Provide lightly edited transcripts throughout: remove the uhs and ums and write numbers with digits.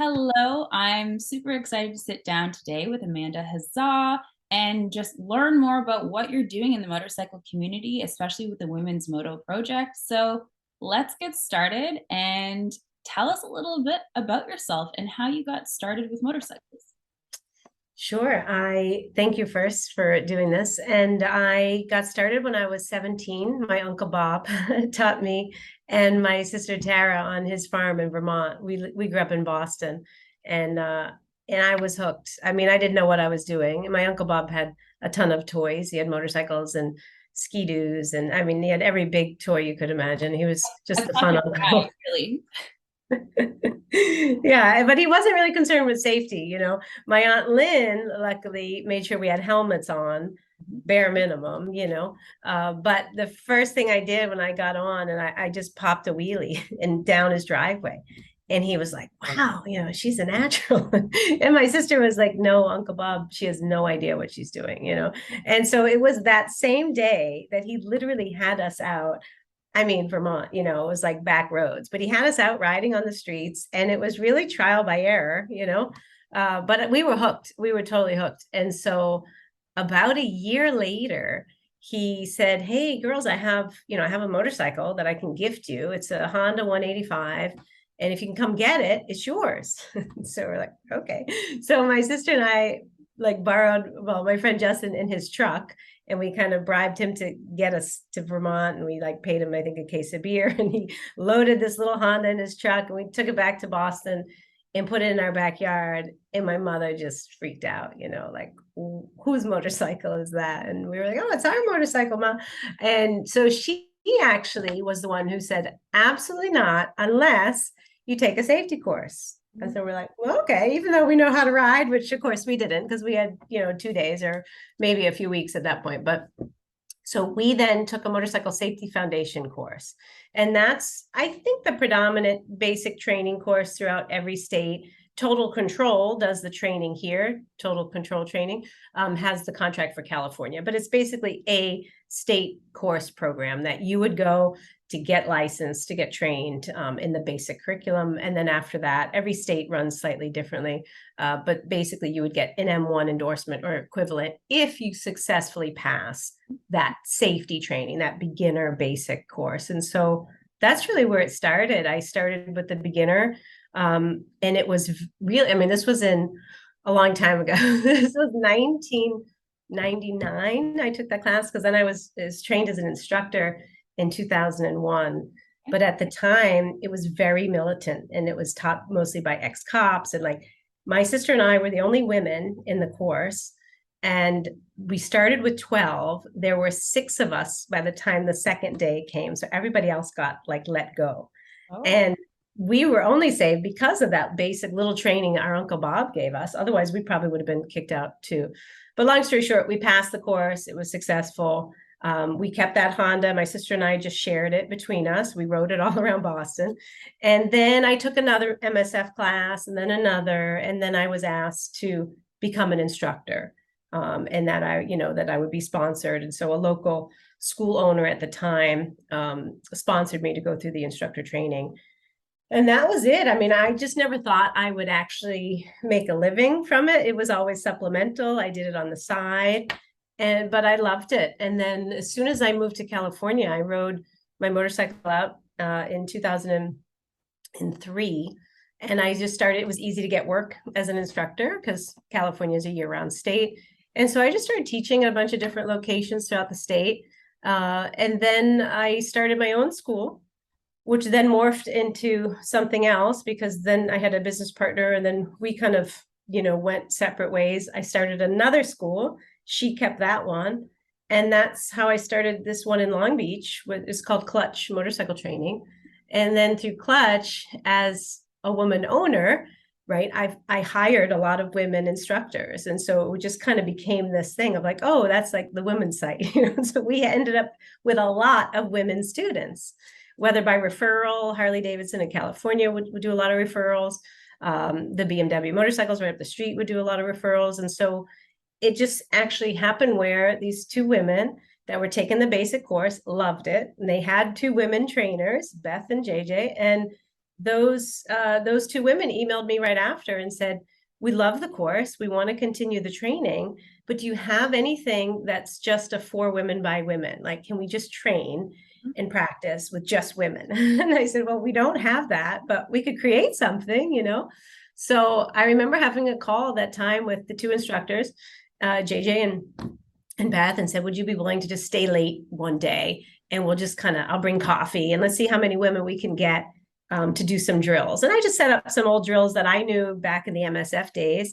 Hello, I'm super excited to sit down today with Amanda Hazzah and just learn more about what you're doing in the motorcycle community, especially with the Women's Moto project. So let's get started and tell us a little bit about yourself and how you got started with motorcycles. Sure. I thank you first for doing this. And I got started when I was 17. My uncle Bob taught me, and my sister Tara on his farm in Vermont. We grew up in Boston, and I was hooked. I mean, I didn't know what I was doing. My uncle Bob had a ton of toys. He had motorcycles and ski-doos, and I mean, he had every big toy you could imagine. He was A just the fun bucket ride, uncle. really. Yeah, but he wasn't really concerned with safety. My Aunt Lynn luckily made sure we had helmets on, bare minimum. But the first thing I did when I got on, and I just popped a wheelie and down his driveway. And he was like, wow, she's a natural. And my sister was like, no, Uncle Bob, she has no idea what she's doing. And so it was that same day that he literally had us out. I mean, Vermont, it was like back roads, but he had us out riding on the streets, and it was really trial by error. But we were hooked. We were totally hooked. And so about a year later, he said, hey, girls, I have a motorcycle that I can gift you. It's a Honda 185. And if you can come get it, it's yours. So we're like, okay. So my sister and I like borrowed, well, my friend Justin in his truck, and we kind of bribed him to get us to Vermont, and we like paid him, I think, a case of beer, and he loaded this little Honda in his truck, and we took it back to Boston and put it in our backyard. And my mother just freaked out, like, whose motorcycle is that? And we were like, oh, it's our motorcycle, Mom. And so she actually was the one who said, absolutely not, unless you take a safety course. And so we're like, well, okay, even though we know how to ride, which of course we didn't, because we had, 2 days or maybe a few weeks at that point. But so we then took a motorcycle safety foundation course. And that's, I think, the predominant basic training course throughout every state. Total Control does the training here. Total Control training has the contract for California, but it's basically a state course program that you would go to get licensed, to get trained in the basic curriculum. And then after that, every state runs slightly differently. But basically, you would get an M1 endorsement or equivalent if you successfully pass that safety training, that beginner basic course. And so that's really where it started. I started with the beginner, and it was really, I mean, this was in a long time ago. This was 1999. I took that class because then I was trained as an instructor in 2001. But at the time, it was very militant, and it was taught mostly by ex-cops. And like my sister and I were the only women in the course. And we started with 12. There were 6 of us by the time the second day came. So everybody else got like let go. Oh, And we were only saved because of that basic little training our Uncle Bob gave us. Otherwise, we probably would have been kicked out too. But long story short, we passed the course. It was successful. We kept that Honda. My sister and I just shared it between us. We rode it all around Boston. And then I took another MSF class, and then another. And then I was asked to become an instructor, and that I would be sponsored. And so a local school owner at the time sponsored me to go through the instructor training. And that was it. I mean, I just never thought I would actually make a living from it. It was always supplemental. I did it on the side, but I loved it. And then as soon as I moved to California, I rode my motorcycle out in 2003. And I just started, it was easy to get work as an instructor because California is a year-round state. And so I just started teaching at a bunch of different locations throughout the state. And then I started my own school, which then morphed into something else because then I had a business partner, and then we kind of, went separate ways. I started another school. She kept that one. And that's how I started this one in Long Beach. It's called Clutch Motorcycle Training. And then through Clutch, as a woman owner, right, I hired a lot of women instructors. And so it just kind of became this thing of like, oh, that's like the women's site. So we ended up with a lot of women students, whether by referral. Harley Davidson in California would do a lot of referrals. The BMW motorcycles right up the street would do a lot of referrals. And so it just actually happened where these 2 women that were taking the basic course loved it. And they had 2 women trainers, Beth and JJ, and those two women emailed me right after and said, we love the course, we want to continue the training, but do you have anything that's just a for women by women? Like, can we just train and practice with just women? And I said, well, we don't have that, but we could create something, you know? So I remember having a call that time with the two instructors, JJ and Beth, and said, would you be willing to just stay late one day? And we'll just I'll bring coffee and let's see how many women we can get to do some drills. And I just set up some old drills that I knew back in the MSF days.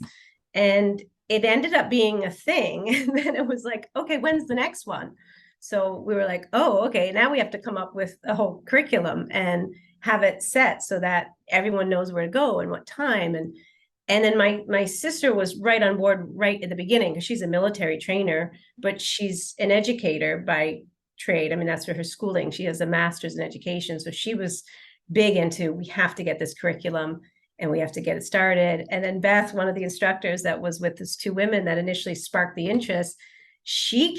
And it ended up being a thing. And then it was like, okay, when's the next one? So we were like, oh, okay, now we have to come up with a whole curriculum and have it set so that everyone knows where to go and what time. And then my sister was right on board right at the beginning because she's a military trainer, but she's an educator by trade. I mean, that's for her schooling. She has a master's in education. So she was big into, we have to get this curriculum and we have to get it started. And then Beth, one of the instructors that was with these two women that initially sparked the interest, she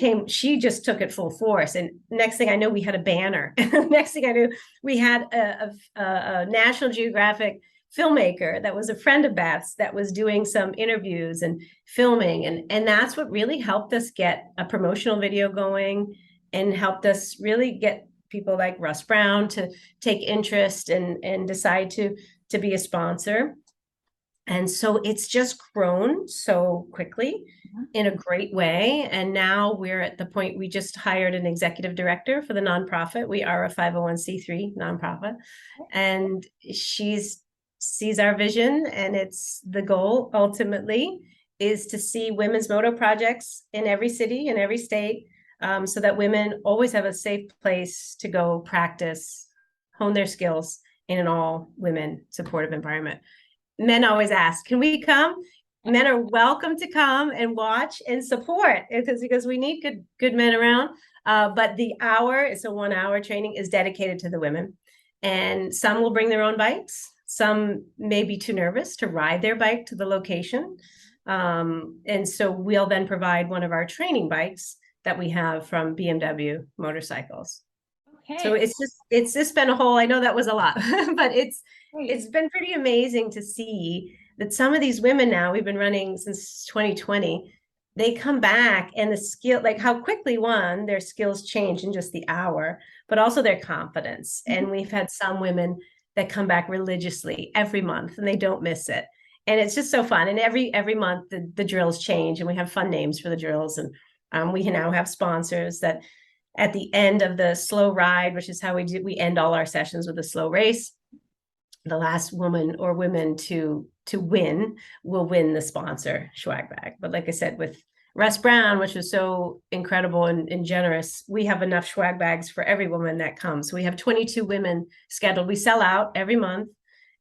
just took it full force. And next thing I know, we had a banner. Next thing I knew, we had a National Geographic filmmaker that was a friend of Beth's that was doing some interviews and filming. And that's what really helped us get a promotional video going and helped us really get people like Russ Brown to take interest and decide to be a sponsor. And so it's just grown so quickly in a great way. And now we're at the point, we just hired an executive director for the nonprofit. We are a 501c3 nonprofit. And sees our vision, and it's the goal ultimately is to see women's moto projects in every city, in every state, so that women always have a safe place to go practice, hone their skills in an all women supportive environment. Men always ask, can we come? Men are welcome to come and watch and support because we need good men around. But the hour, it's a 1 hour training, is dedicated to the women. And some will bring their own bikes. Some may be too nervous to ride their bike to the location. And so we'll then provide one of our training bikes that we have from BMW Motorcycles. Okay. So it's just been a whole, I know that was a lot, but it's been pretty amazing to see that some of these women now, we've been running since 2020, they come back and the skill, like how quickly their skills change in just the hour, but also their confidence. Mm-hmm. And we've had some women that come back religiously every month and they don't miss it. And it's just so fun. And every month the drills change and we have fun names for the drills. And we now have sponsors that at the end of the slow ride, which is how we end all our sessions with a slow race. The last woman or women to win will win the sponsor swag bag. But like I said, with Russ Brown, which was so incredible and generous, we have enough swag bags for every woman that comes. So we have 22 women scheduled. We sell out every month.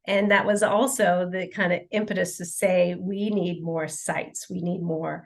And that was also the kind of impetus to say, we need more sites. We need more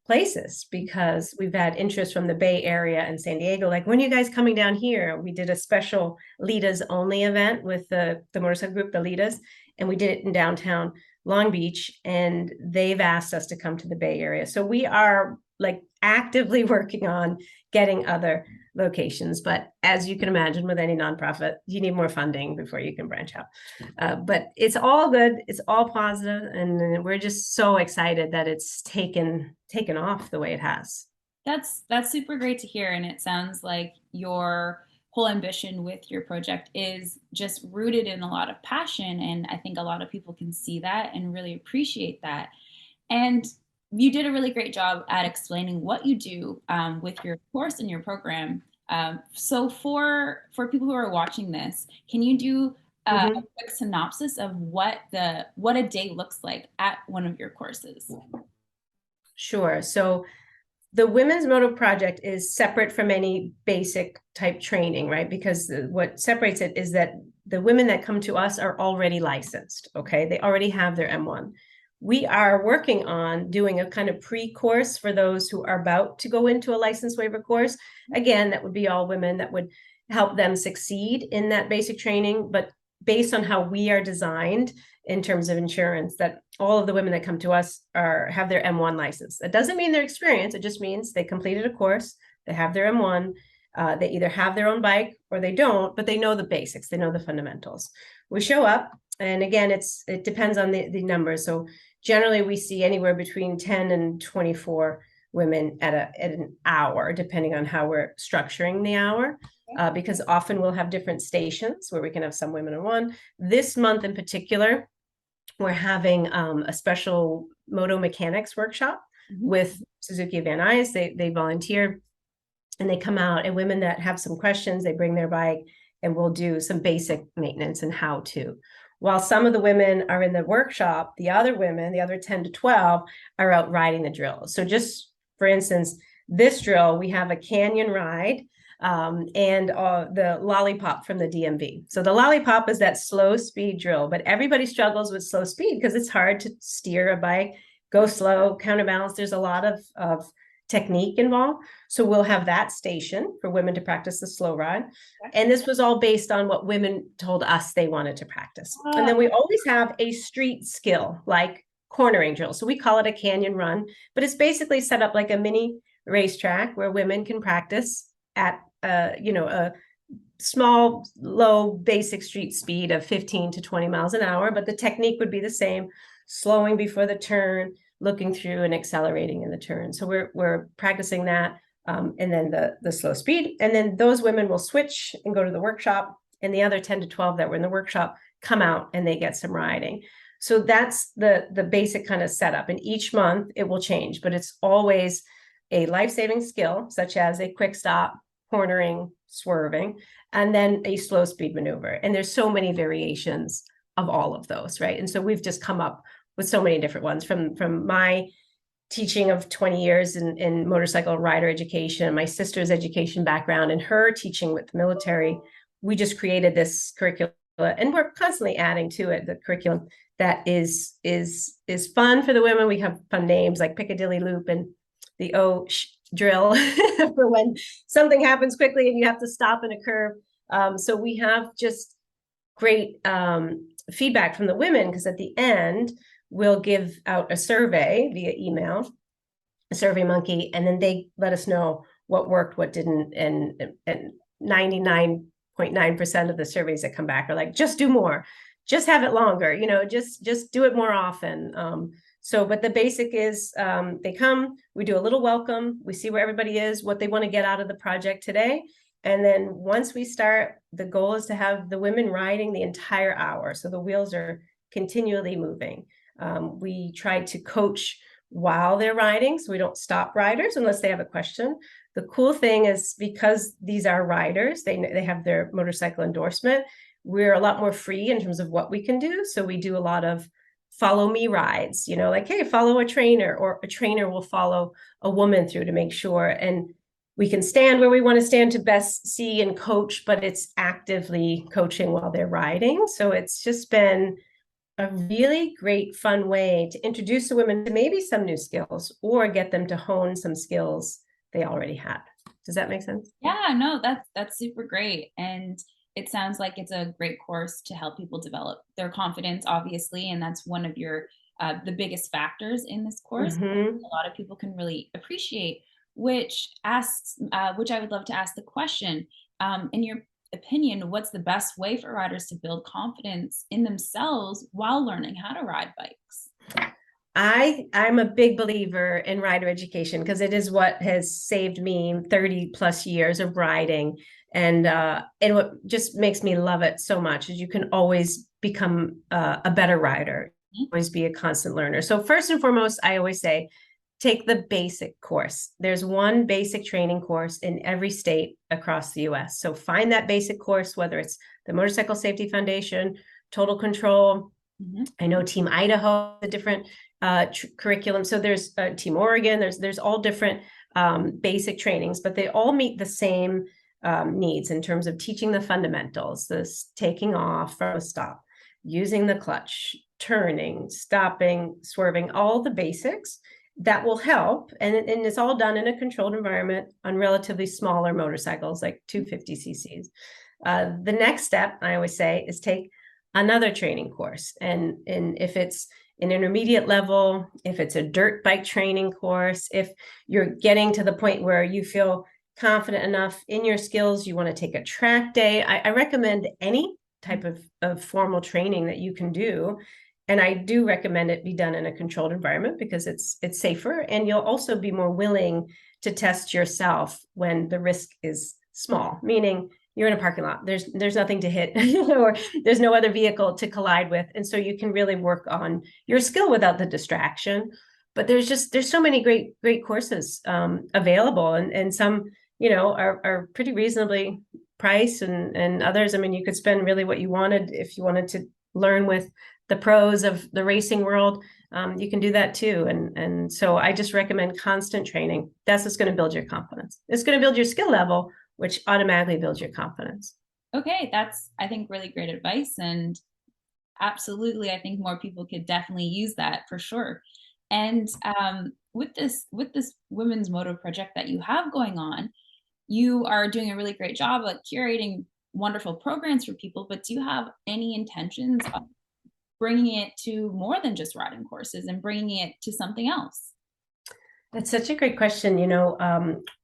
places because we've had interest from the Bay Area and San Diego. Like, when are you guys coming down here? We did a special Litas only event with the motorcycle group, the Litas, and we did it in downtown Long Beach, and they've asked us to come to the Bay Area. So we are like actively working on getting other locations. But as you can imagine, with any nonprofit, you need more funding before you can branch out. But it's all good. It's all positive, and we're just so excited that it's taken off the way it has. That's super great to hear, and it sounds like your whole ambition with your project is just rooted in a lot of passion, and I think a lot of people can see that and really appreciate that. And you did a really great job at explaining what you do with your course and your program. So for people who are watching this, can you do a quick synopsis of what a day looks like at one of your courses? Sure. So the Women's Moto Project is separate from any basic type training, right? Because what separates it is that the women that come to us are already licensed, okay? They already have their M1. We are working on doing a kind of pre-course for those who are about to go into a license waiver course. Again, that would be all women that would help them succeed in that basic training, but based on how we are designed in terms of insurance, that all of the women that come to us have their M1 license. That doesn't mean they're experienced. It just means they completed a course, they have their M1, They either have their own bike or they don't, but they know the basics. They know the fundamentals. We show up, and again, it depends on the numbers. So generally, we see anywhere between 10 and 24 women at an hour, depending on how we're structuring the hour. Because often we'll have different stations where we can have some women in one. This month in particular, we're having a special moto mechanics workshop with Suzuki Van Nuys. They volunteer and they come out, and women that have some questions, they bring their bike and we'll do some basic maintenance and how to. While some of the women are in the workshop, the other women, the other 10 to 12, are out riding the drill. So just for instance, this drill, we have a canyon ride and the lollipop from the DMV. So the lollipop is that slow speed drill, but everybody struggles with slow speed because it's hard to steer a bike, go slow, counterbalance. There's a lot of technique involved. So we'll have that station for women to practice the slow ride. And this was all based on what women told us they wanted to practice. And then we always have a street skill like cornering drill. So we call it a canyon run, but it's basically set up like a mini racetrack where women can practice at a small, low, basic street speed of 15 to 20 miles an hour, but the technique would be the same, slowing before the turn, looking through and accelerating in the turn. So we're practicing that, and then the slow speed. And then those women will switch and go to the workshop, and the other 10 to 12 that were in the workshop come out and they get some riding. So that's the basic kind of setup. And each month it will change, but it's always a life-saving skill, such as a quick stop, cornering, swerving, and then a slow speed maneuver. And there's so many variations of all of those, right? And so we've just come up with so many different ones from my teaching of 20 years in motorcycle rider education, my sister's education background, and her teaching with the military. We just created this curriculum, and we're constantly adding to it the curriculum that is fun for the women. We have fun names like Piccadilly Loop and the drill for when something happens quickly and you have to stop in a curve. So we have just great feedback from the women, because at the end, we'll give out a survey via email, a survey monkey, and then they let us know what worked, what didn't. And 99.9% of the surveys that come back are like, just do more, just have it longer, just do it more often. But the basic is they come, we do a little welcome, we see where everybody is, what they want to get out of the project today. And then once we start, the goal is to have the women riding the entire hour. So the wheels are continually moving. We try to coach while they're riding, so we don't stop riders unless they have a question. The cool thing is, because these are riders, they have their motorcycle endorsement, we're a lot more free in terms of what we can do. So we do a lot of follow me rides, like, hey, follow a trainer, or a trainer will follow a woman through to make sure. And we can stand where we want to stand to best see and coach, but it's actively coaching while they're riding. So it's just been a really great, fun way to introduce the women to maybe some new skills or get them to hone some skills they already had. Does that make sense? Yeah, no, that's super great. And it sounds like it's a great course to help people develop their confidence, obviously. And that's one of your the biggest factors in this course. Mm-hmm. A lot of people can really appreciate, which I would love to ask the question, in your opinion, what's the best way for riders to build confidence in themselves while learning how to ride bikes? I'm a big believer in rider education, because it is what has saved me 30 plus years of riding. And what just makes me love it so much is you can always become a better rider, always be a constant learner. So first and foremost, I always say, take the basic course. There's one basic training course in every state across the US. So find that basic course, whether it's the Motorcycle Safety Foundation, Total Control. I know Team Idaho, the different curriculum. So there's Team Oregon, there's all different basic trainings, but they all meet the same needs in terms of teaching the fundamentals, this taking off from a stop, using the clutch, turning, stopping, swerving, all the basics that will help. And it's all done in a controlled environment on relatively smaller motorcycles, like 250 cc's. The next step, I always say, is take another training course. And if it's an intermediate level, if it's a dirt bike training course, if you're getting to the point where you feel confident enough in your skills, you want to take a track day, I recommend any type of formal training that you can do. And I do recommend it be done in a controlled environment because it's safer, and you'll also be more willing to test yourself when the risk is small, meaning you're in a parking lot, there's nothing to hit or there's no other vehicle to collide with, and so you can really work on your skill without the distraction. But there's so many great courses available, and some are pretty reasonably priced, and others, I mean, you could spend really what you wanted if you wanted to learn with the pros of the racing world. You can do that too. And so I just recommend constant training. That's what's going to build your confidence. It's going to build your skill level, which automatically builds your confidence. Okay, that's, I think, really great advice. And absolutely, I think more people could definitely use that for sure. And with this women's moto project that you have going on, you are doing a really great job at curating wonderful programs for people. But do you have any intentions of bringing it to more than just riding courses and bringing it to something else? That's such a great question.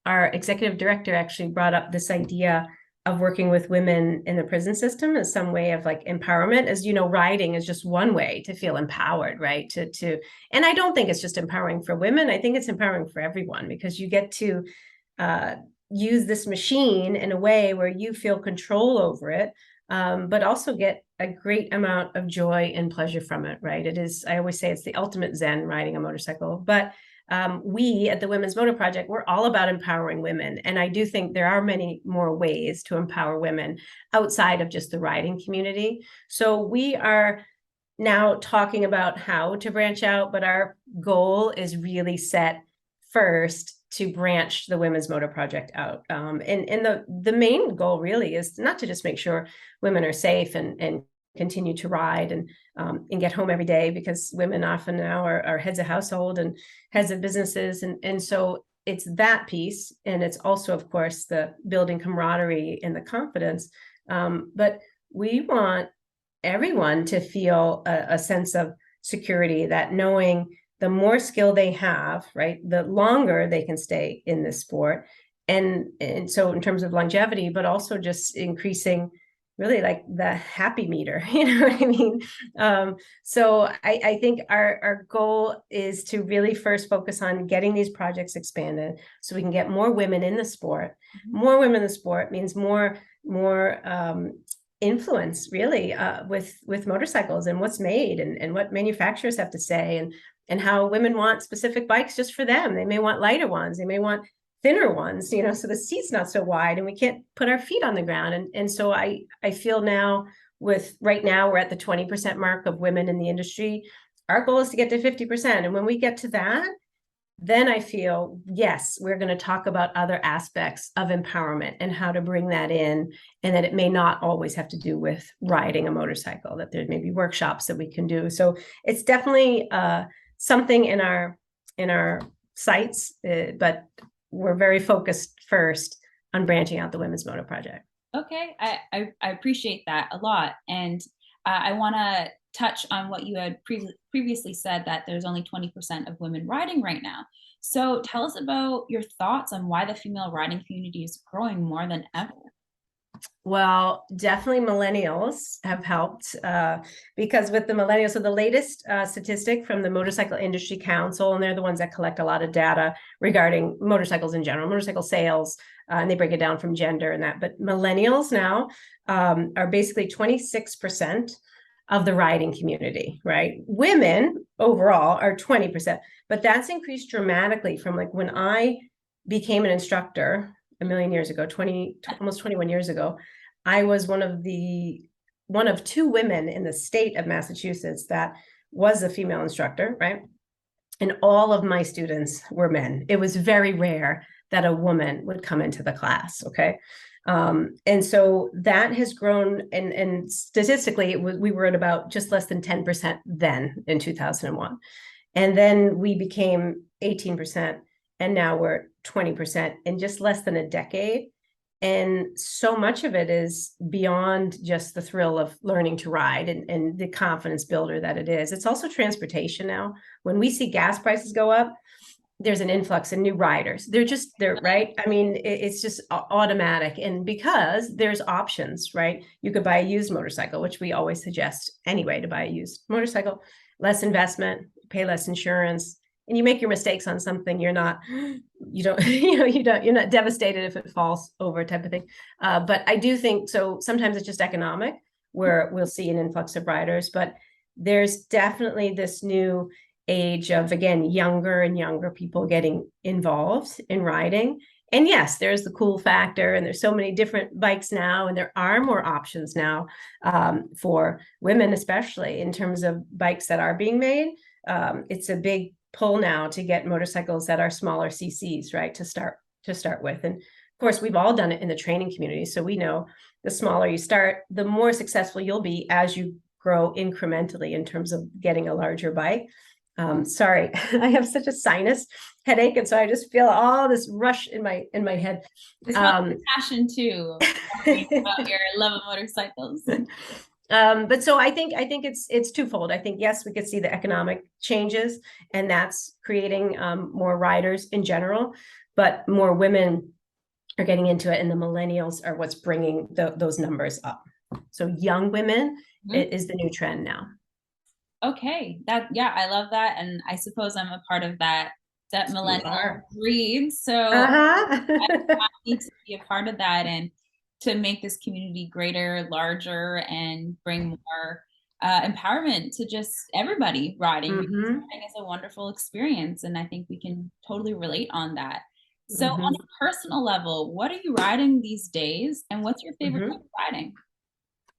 Our executive director actually brought up this idea of working with women in the prison system as some way of like empowerment. As you know, riding is just one way to feel empowered, right? And I don't think it's just empowering for women. I think it's empowering for everyone, because you get to use this machine in a way where you feel control over it, but also get a great amount of joy and pleasure from it, right? It is, I always say, it's the ultimate Zen, riding a motorcycle. But we at the Women's Moto Project, we're all about empowering women. And I do think there are many more ways to empower women outside of just the riding community. So we are now talking about how to branch out, but our goal is really set first to branch the Women's Moto Project out. And the main goal really is not to just make sure women are safe and continue to ride and get home every day, because women often now are heads of household and heads of businesses. And so it's that piece. And it's also, of course, the building camaraderie and the confidence. But we want everyone to feel a sense of security, that knowing the more skill they have, right, the longer they can stay in this sport. And so in terms of longevity, but also just increasing really like the happy meter, you know what I mean? So I think our goal is to really first focus on getting these projects expanded so we can get more women in the sport. More women in the sport means more influence really with motorcycles and what's made and what manufacturers have to say, and how women want specific bikes just for them. They may want lighter ones, they may want thinner ones, so the seat's not so wide and we can't put our feet on the ground. And so I feel now, right now we're at the 20% mark of women in the industry. Our goal is to get to 50%. And when we get to that, then I feel, yes, we're going to talk about other aspects of empowerment and how to bring that in, and that it may not always have to do with riding a motorcycle, that there may be workshops that we can do. So it's definitely something in our sights, but we're very focused first on branching out the Women's Moto Project. Okay, I appreciate that a lot. And I want to touch on what you had previously said, that there's only 20% of women riding right now. So tell us about your thoughts on why the female riding community is growing more than ever. Well, definitely millennials have helped, because with the millennials, so the latest statistic from the Motorcycle Industry Council, and they're the ones that collect a lot of data regarding motorcycles in general, motorcycle sales, and they break it down from gender and that. But millennials now are basically 26% of the riding community, right? Women overall are 20%, but that's increased dramatically from like when I became an instructor a million years ago, almost 21 years ago. I was one of two women in the state of Massachusetts that was a female instructor, right? And all of my students were men. It was very rare that a woman would come into the class, okay? And so that has grown, and statistically, we were at about just less than 10% then in 2001. And then we became 18%, and now we're 20% in just less than a decade. And so much of it is beyond just the thrill of learning to ride and the confidence builder that it is. It's also transportation now. When we see gas prices go up, there's an influx in new riders. They're right. I mean, it's just automatic. And because there's options, right? You could buy a used motorcycle, which we always suggest anyway, to buy a used motorcycle, less investment, pay less insurance, and you make your mistakes on something. You're not, you don't, you're not devastated if it falls over, type of thing. But I do think so. Sometimes it's just economic, where we'll see an influx of riders, but there's definitely this new age of, again, younger and younger people getting involved in riding. And yes, there's the cool factor, and there's so many different bikes now, and there are more options now, for women, especially in terms of bikes that are being made. It's a big pull now to get motorcycles that are smaller CCs, right, to start with. And of course, we've all done it in the training community, so we know the smaller you start, the more successful you'll be as you grow incrementally in terms of getting a larger bike. Sorry, I have such a sinus headache, and so I just feel all this rush in my head. It's probably passion too, about your love of motorcycles. But so I think it's twofold. I think, yes, we could see the economic changes, and that's creating more riders in general, but more women are getting into it, and the millennials are what's bringing those numbers up. So young women is the new trend now. Okay, yeah, I love that, and I suppose I'm a part of that millennial breed. So uh-huh. I need to be a part of that and to make this community greater, larger, and bring more empowerment to just everybody riding. Because riding is a wonderful experience, and I think we can totally relate on that. So, on a personal level, what are you riding these days, and what's your favorite type of riding?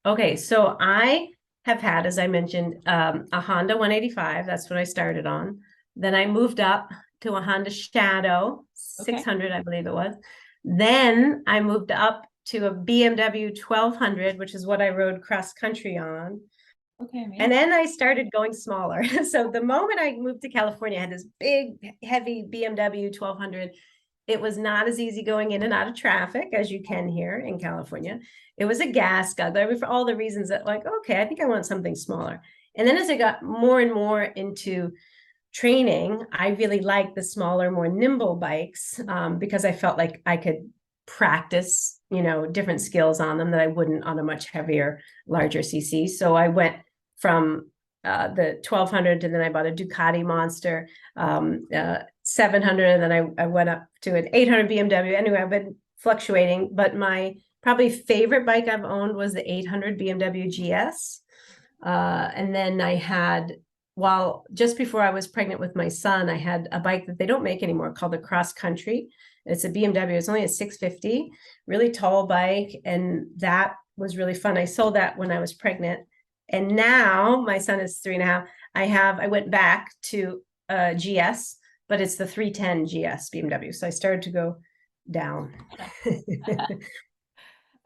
Okay, so I have had, as I mentioned, a Honda 185. That's what I started on. Then I moved up to a Honda Shadow 600, I believe it was. Then I moved up to a BMW 1200, which is what I rode cross country on. Okay, and then I started going smaller. So the moment I moved to California, I had this big, heavy BMW 1200. It was not as easy going in and out of traffic as you can here in California. It was a gas guzzler for all the reasons that, like, okay, I think I want something smaller. And then as I got more and more into training, I really liked the smaller, more nimble bikes, because I felt like I could practice, different skills on them that I wouldn't on a much heavier, larger CC. So I went from the 1200, and then I bought a Ducati Monster 700, and then I went up to an 800 BMW. Anyway, I've been fluctuating, but my probably favorite bike I've owned was the 800 BMW GS. And then I had, just before I was pregnant with my son, I had a bike that they don't make anymore called the Cross Country. It's a BMW. It's only a 650, really tall bike. And that was really fun. I sold that when I was pregnant. And now my son is 3.5. I went back to GS, but it's the 310 GS BMW. So I started to go down.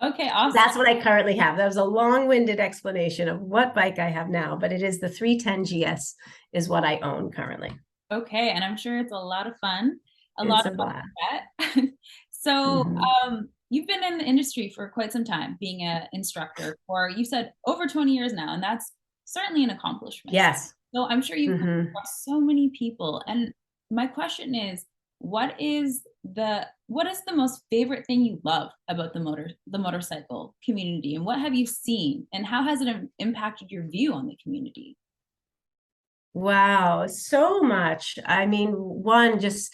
Okay, awesome. That's what I currently have. That was a long-winded explanation of what bike I have now, but it is the 310 GS is what I own currently. Okay, and I'm sure it's a lot of fun. Lot of fun. So, you've been in the industry for quite some time, being an instructor for, you said, over 20 years now, and that's certainly an accomplishment. Yes. So I'm sure you've come across so many people. And my question is, what is the most favorite thing you love about the motorcycle community, and what have you seen, and how has it impacted your view on the community? Wow, so much. I mean, one, just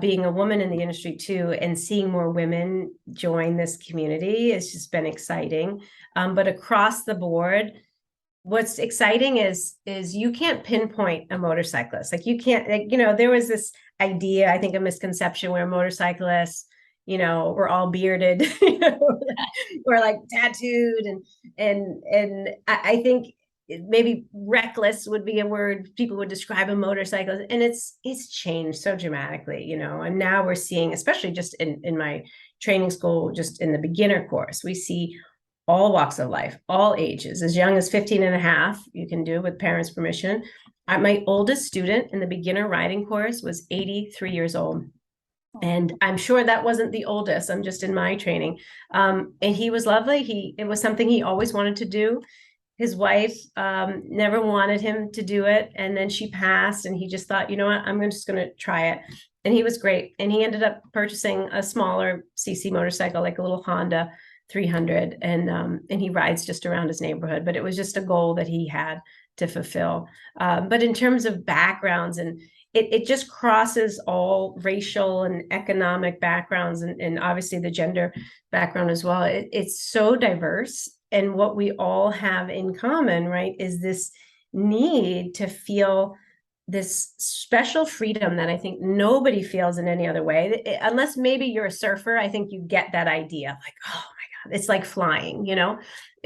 being a woman in the industry too, and seeing more women join this community has just been exciting. But across the board, what's exciting is you can't pinpoint a motorcyclist. Like, you can't, there was this idea, I think, a misconception where motorcyclists, we're all bearded, we're like tattooed, and I think maybe reckless would be a word people would describe a motorcyclist. And it's changed so dramatically, and now we're seeing, especially just in my training school, just in the beginner course, we see all walks of life, all ages, as young as 15 and a half, you can do with parents' permission. My oldest student in the beginner riding course was 83 years old. And I'm sure that wasn't the oldest. I'm just in my training. And he was lovely. It was something he always wanted to do. his wife never wanted him to do it. And then she passed, and he just thought, you know what, I'm just going to try it. And he was great. And he ended up purchasing a smaller CC motorcycle, like a little Honda 300. And he rides just around his neighborhood. But it was just a goal that he had to fulfill. But in terms of backgrounds, and it just crosses all racial and economic backgrounds, and obviously the gender background as well. It's so diverse. And what we all have in common, right, is this need to feel this special freedom that I think nobody feels in any other way. Unless maybe you're a surfer, I think you get that idea, like, oh my God, it's like flying, and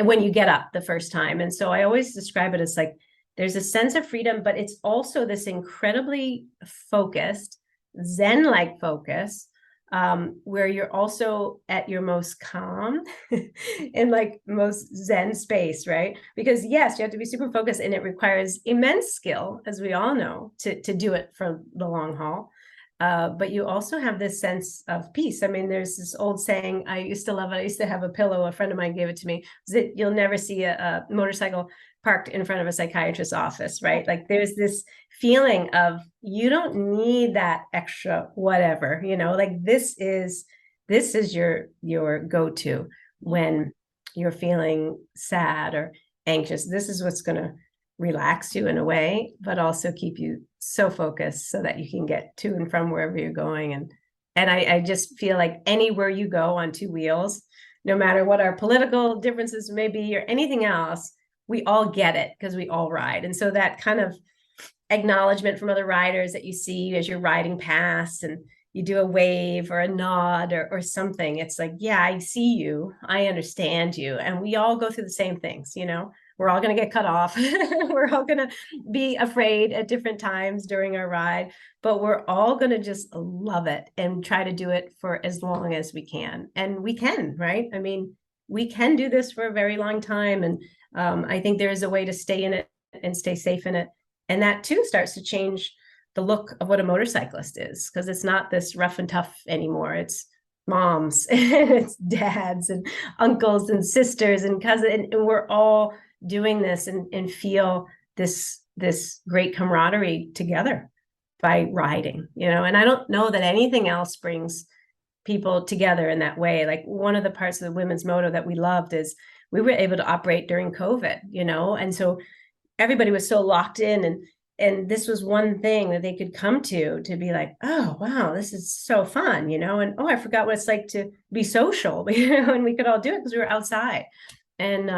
when you get up the first time. And so I always describe it as like, there's a sense of freedom, but it's also this incredibly focused, Zen-like focus, where you're also at your most calm and like most Zen space, right? Because yes, you have to be super focused, and it requires immense skill, as we all know, to do it for the long haul. But you also have this sense of peace. I mean, there's this old saying, I used to love it. I used to have a pillow. A friend of mine gave it to me. That you'll never see a motorcycle parked in front of a psychiatrist's office, right? Like there's this feeling of, you don't need that extra whatever, like this is your go-to when you're feeling sad or anxious. This is what's going to relax you in a way, but also keep you so focused so that you can get to and from wherever you're going. And I just feel like anywhere you go on two wheels, no matter what our political differences may be or anything else, we all get it because we all ride. And so that kind of acknowledgement from other riders that you see as you're riding past, and you do a wave or a nod or something, it's like, yeah, I see you, I understand you, and we all go through the same things. We're all going to get cut off. We're all going to be afraid at different times during our ride, but we're all going to just love it and try to do it for as long as we can. And we can, right? I mean, we can do this for a very long time. And I think there is a way to stay in it and stay safe in it. And that too starts to change the look of what a motorcyclist is, because it's not this rough and tough anymore. It's moms and it's dads and uncles and sisters and cousins, and we're all doing this and feel this great camaraderie together by riding, and I don't know that anything else brings people together in that way. Like one of the parts of the women's moto that we loved is we were able to operate during COVID, and so everybody was so locked in, and this was one thing that they could come to be like, oh wow, this is so fun, and oh, I forgot what it's like to be social, and we could all do it because we were outside. And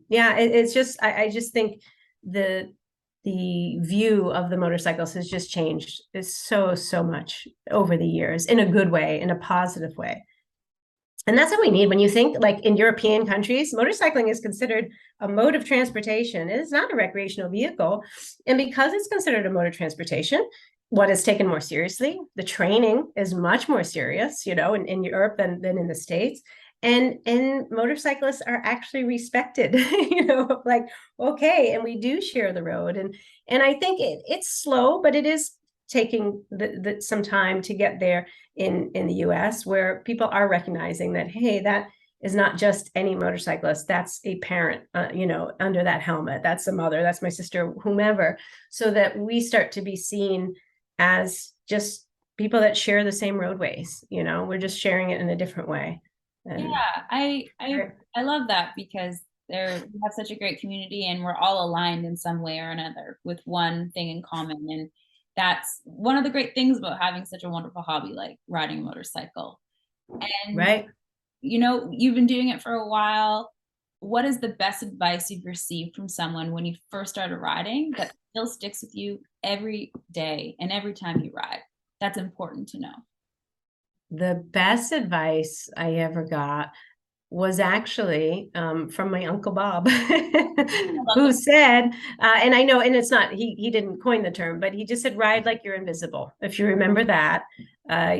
yeah, it's just I just think the view of the motorcycles has just changed so much over the years, in a good way, in a positive way. And that's what we need. When you think like in European countries, motorcycling is considered a mode of transportation. It is not a recreational vehicle. And because it's considered a mode of transportation, what is taken more seriously, the training is much more serious, in Europe than in the States. And motorcyclists are actually respected, like, okay, and we do share the road. And I think it's slow, but it is taking some time to get there in the US, where people are recognizing that, hey, that is not just any motorcyclist, that's a parent, under that helmet, that's a mother, that's my sister, whomever, so that we start to be seen as just people that share the same roadways. We're just sharing it in a different way. And Yeah, I love that because we have such a great community and we're all aligned in some way or another with one thing in common. And that's one of the great things about having such a wonderful hobby like riding a motorcycle. And right. you've been doing it for a while. What is the best advice you've received from someone when you first started riding that still sticks with you every day and every time you ride? That's important to know. The best advice I ever got was actually from my Uncle Bob, who said, and I know, and it's not, he didn't coin the term, but he just said, ride like you're invisible. If you remember that,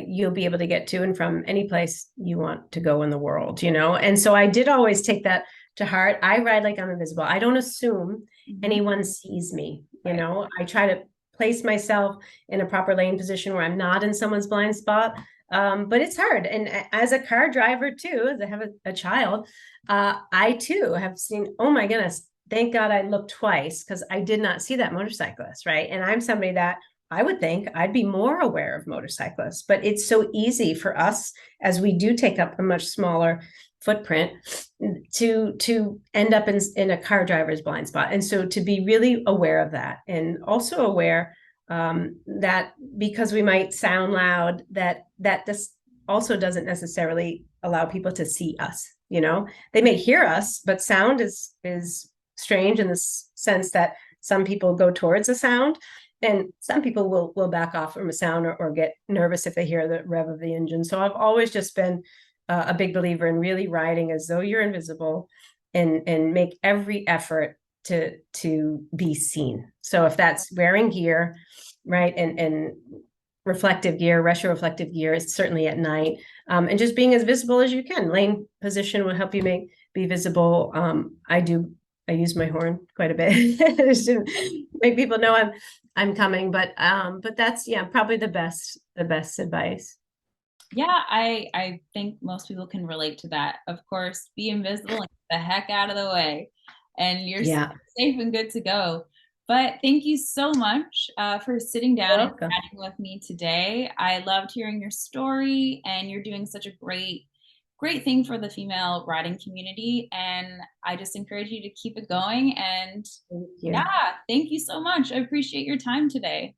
you'll be able to get to and from any place you want to go in the world, And so I did always take that to heart. I ride like I'm invisible. I don't assume anyone sees me, I try to place myself in a proper lane position where I'm not in someone's blind spot. But it's hard. And as a car driver too, as I have a child, I too have seen, oh my goodness, thank God I looked twice because I did not see that motorcyclist, right? And I'm somebody that I would think I'd be more aware of motorcyclists, but it's so easy for us as we do take up a much smaller footprint to end up in a car driver's blind spot. And so to be really aware of that, and also aware that because we might sound loud, that this also doesn't necessarily allow people to see us. You know, they may hear us, but sound is strange in the sense that some people go towards a sound, and some people will back off from a sound, or get nervous if they hear the rev of the engine. So I've always just been a big believer in really riding as though you're invisible, and make every effort to be seen. So if that's wearing gear, right, and reflective gear, retro-reflective gear, is certainly at night, and just being as visible as you can. Lane position will help you be visible. I use my horn quite a bit just to make people know I'm coming. But that's, yeah, probably the best advice. Yeah, I think most people can relate to that. Of course, be invisible and get the heck out of the way, and you're Yeah, safe and good to go. But thank you so much for sitting down and welcome. chatting with me today. I loved hearing your story, and you're doing such a great thing for the female riding community. And I just encourage you to keep it going. And Thank yeah, you. thank you so much. I appreciate your time today.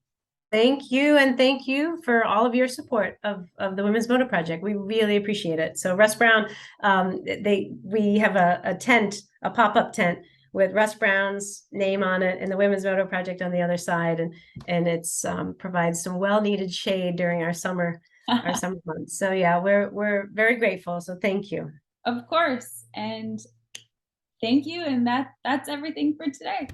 Thank you, and thank you for all of your support of the Women's Moto Project. We really appreciate it. So Russ Brown, we have a tent, a pop-up tent with Russ Brown's name on it and the Women's Moto Project on the other side, and it's provides some well-needed shade during our summer months. So yeah, we're very grateful. So thank you. Of course. And thank you. And that's everything for today.